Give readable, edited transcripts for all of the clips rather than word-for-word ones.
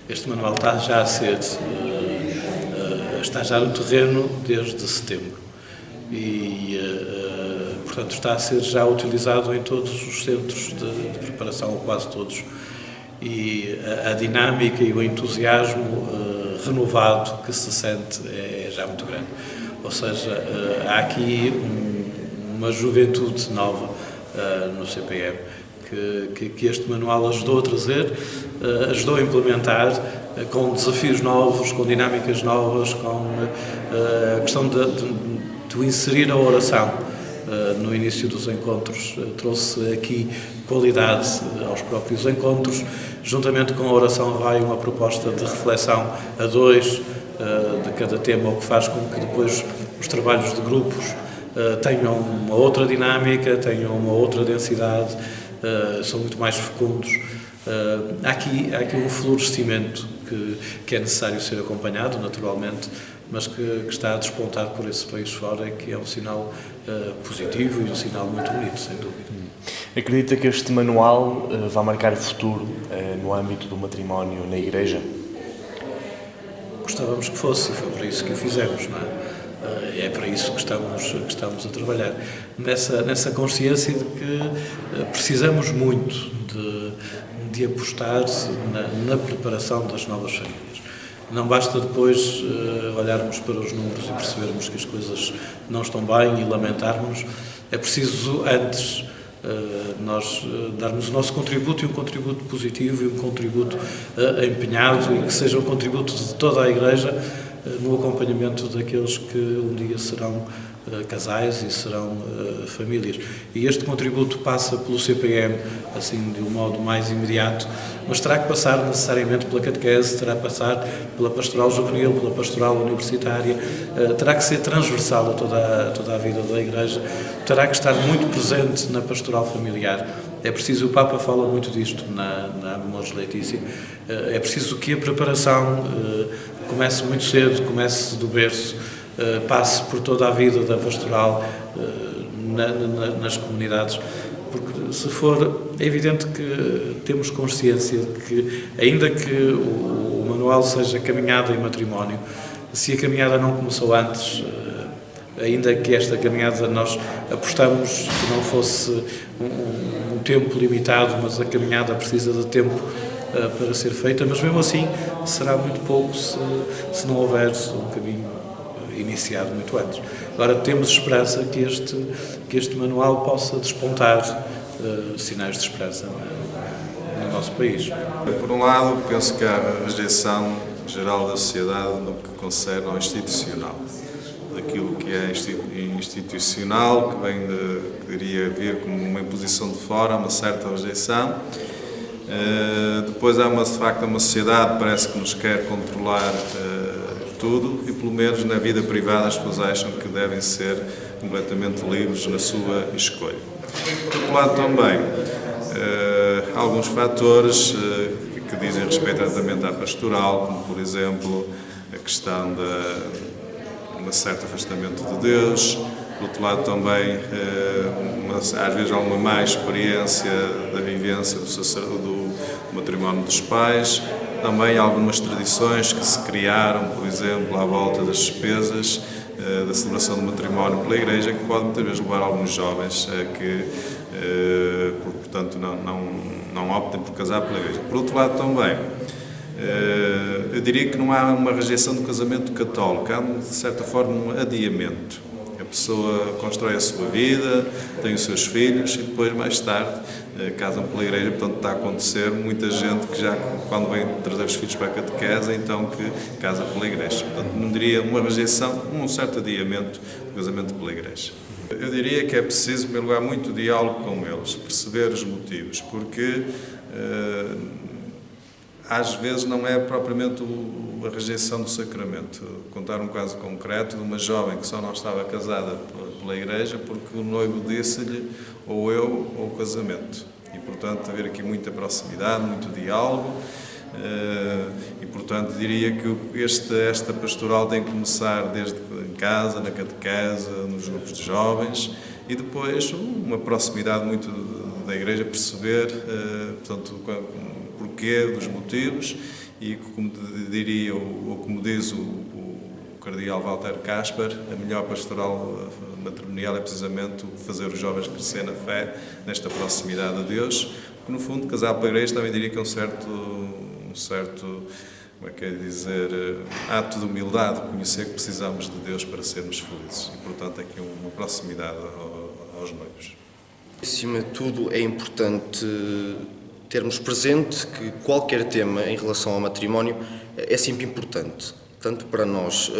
Este manual está já no terreno desde setembro e, portanto, está a ser já utilizado em todos os centros de preparação, ou quase todos, e a dinâmica e o entusiasmo renovado que se sente é já muito grande. Ou seja, há aqui uma juventude nova no CPM que este manual ajudou a trazer, ajudou a implementar com desafios novos, com dinâmicas novas, com a questão de inserir a oração no início dos encontros. Trouxe aqui qualidade aos próprios encontros. Juntamente com a oração vai uma proposta de reflexão a dois de cada tema, o que faz com que depois os trabalhos de grupos tenham uma outra dinâmica, tenham uma outra densidade, são muito mais fecundos. Há aqui um florescimento que é necessário ser acompanhado, naturalmente, mas que está a despontar por esse país fora, que é um sinal positivo e um sinal muito bonito, sem dúvida. Acredita que este manual vai marcar o futuro no âmbito do matrimónio na Igreja? Gostávamos que fosse, e foi para isso que o fizemos, não é? É para isso que estamos a trabalhar. Nessa consciência de que precisamos muito de apostar na preparação das novas famílias. Não basta depois olharmos para os números e percebermos que as coisas não estão bem e lamentarmos. É preciso, antes, nós darmos o nosso contributo, e um contributo positivo, e um contributo empenhado, e que seja um contributo de toda a Igreja no acompanhamento daqueles que um dia serão casais e serão famílias. E este contributo passa pelo CPM, assim, de um modo mais imediato, mas terá que passar necessariamente pela catequese, terá que passar pela pastoral juvenil, pela pastoral universitária, terá que ser transversal a toda a vida da Igreja, terá que estar muito presente na pastoral familiar. É preciso, o Papa fala muito disto na Amoris Laetitia, é preciso que a preparação comece muito cedo, comece do berço, passe por toda a vida da pastoral nas comunidades, porque se for, é evidente que temos consciência de que, ainda que o manual seja caminhada em matrimónio, se a caminhada não começou antes, ainda que esta caminhada nós apostamos que não fosse um tempo limitado, mas a caminhada precisa de tempo para ser feita, mas mesmo assim será muito pouco se não houver um caminho iniciado muito antes. Agora temos esperança que este manual possa despontar sinais de esperança no nosso país. Por um lado, penso que há a rejeição geral da sociedade no que concerne ao institucional. Daquilo que é institucional, que iria vir como uma imposição de fora, uma certa rejeição. Depois há de facto uma sociedade que parece que nos quer controlar tudo, e pelo menos na vida privada as pessoas acham que devem ser completamente livres na sua escolha. Por outro lado também, há alguns fatores que dizem respeito diretamente à pastoral, como por exemplo a questão de um certo afastamento de Deus. Por outro lado também, às vezes há uma má experiência da vivência do matrimónio dos pais. Também há algumas tradições que se criaram, por exemplo, à volta das despesas da celebração do matrimónio pela Igreja, que podem muitas vezes levar alguns jovens a que, portanto, não optem por casar pela Igreja. Por outro lado também, eu diria que não há uma rejeição do casamento católico, há, de certa forma, um adiamento. A pessoa constrói a sua vida, tem os seus filhos e depois, mais tarde, casam pela Igreja. Portanto, está a acontecer muita gente que já, quando vem trazer os filhos para a catequese, então que casa pela Igreja. Portanto, não diria uma rejeição, um certo adiamento do casamento pela Igreja. Eu diria que é preciso, em primeiro lugar, muito diálogo com eles, perceber os motivos, porque às vezes não é propriamente a rejeição do sacramento. Contar um caso concreto de uma jovem que só não estava casada pela Igreja porque o noivo disse-lhe ou eu ou o casamento. E, portanto, haver aqui muita proximidade, muito diálogo. E, portanto, diria que esta pastoral tem que começar desde em casa, na catequese, nos grupos de jovens, e depois uma proximidade muito da Igreja, perceber, portanto, o porquê dos motivos e como diria, ou como diz o cardeal Walter Kasper, a melhor pastoral matrimonial é precisamente fazer os jovens crescer na fé, nesta proximidade a Deus, porque no fundo casar para a igreja também diria que é um certo, como é que é dizer, ato de humildade, conhecer que precisamos de Deus para sermos felizes e portanto aqui uma proximidade aos noivos. Acima de tudo é importante termos presente que qualquer tema em relação ao matrimónio é sempre importante, tanto para nós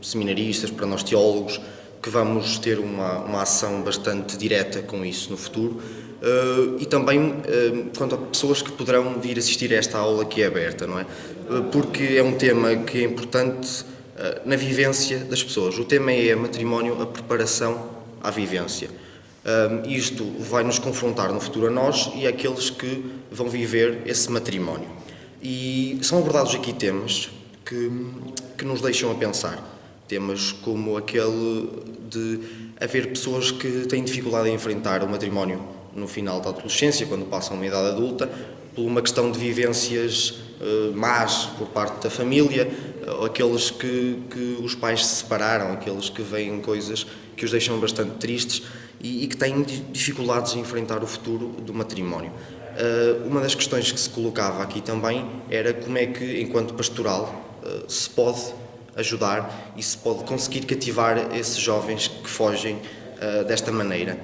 seminaristas, para nós teólogos, que vamos ter uma ação bastante direta com isso no futuro, e também quanto a pessoas que poderão vir assistir a esta aula que é aberta, não é? Porque é um tema que é importante na vivência das pessoas. O tema é matrimónio, a preparação à vivência. Isto vai nos confrontar no futuro a nós e àqueles que vão viver esse matrimónio. E são abordados aqui temas que nos deixam a pensar. Temas como aquele de haver pessoas que têm dificuldade em enfrentar o matrimónio no final da adolescência, quando passam uma idade adulta, por uma questão de vivências más por parte da família, aqueles que os pais se separaram, aqueles que veem coisas que os deixam bastante tristes e que têm dificuldades em enfrentar o futuro do matrimónio. Uma das questões que se colocava aqui também era como é que, enquanto pastoral, se pode ajudar e se pode conseguir cativar esses jovens que fogem desta maneira,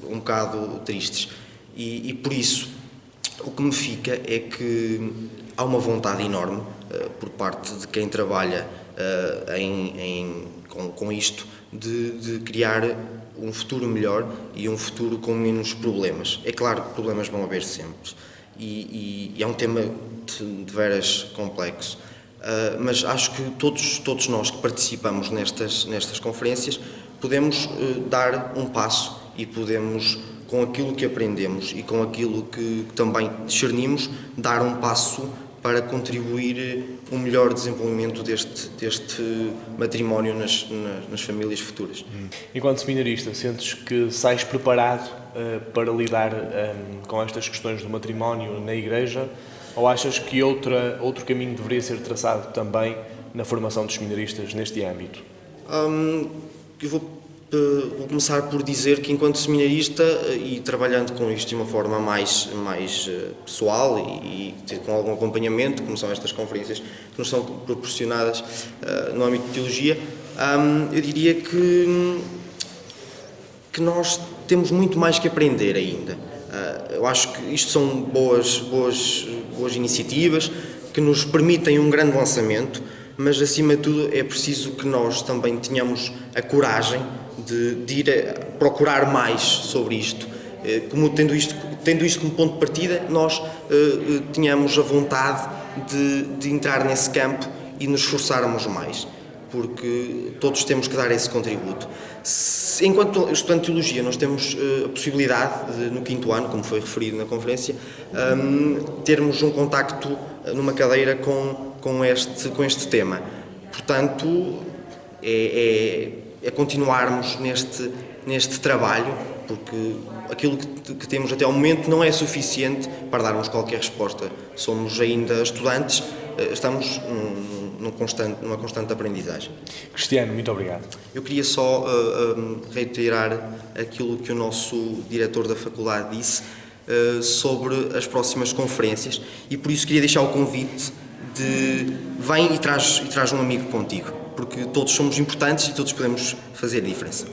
um bocado tristes. E por isso, o que me fica é que há uma vontade enorme por parte de quem trabalha com isto de criar um futuro melhor e um futuro com menos problemas. É claro que problemas vão haver sempre e é um tema de veras complexo, mas acho que todos nós que participamos nestas conferências podemos dar um passo e podemos, com aquilo que aprendemos e com aquilo que também discernimos, dar um passo para contribuir um melhor desenvolvimento deste matrimónio nas famílias futuras. Enquanto seminarista, sentes que sais preparado para lidar com estas questões do matrimónio na Igreja, ou achas que outro caminho deveria ser traçado também na formação dos seminaristas neste âmbito? Eu vou começar por dizer que, enquanto seminarista e trabalhando com isto de uma forma mais pessoal e com algum acompanhamento, como são estas conferências que nos são proporcionadas no âmbito de teologia, eu diria que nós temos muito mais que aprender ainda. Eu acho que isto são boas iniciativas que nos permitem um grande lançamento, mas acima de tudo é preciso que nós também tenhamos a coragem de ir a procurar mais sobre isto. Como tendo isto como ponto de partida, nós tínhamos a vontade de entrar nesse campo e nos esforçarmos mais, porque todos temos que dar esse contributo. Enquanto estudante de teologia, nós temos a possibilidade de, no 5º ano, como foi referido na conferência, termos um contacto numa cadeira com este tema. Portanto, é continuarmos neste trabalho, porque aquilo que temos até ao momento não é suficiente para darmos qualquer resposta. Somos ainda estudantes, estamos numa constante aprendizagem. Cristiano, muito obrigado. Eu queria só reiterar aquilo que o nosso diretor da faculdade disse sobre as próximas conferências, e por isso queria deixar o convite de vem e traz um amigo contigo, porque todos somos importantes e todos podemos fazer a diferença.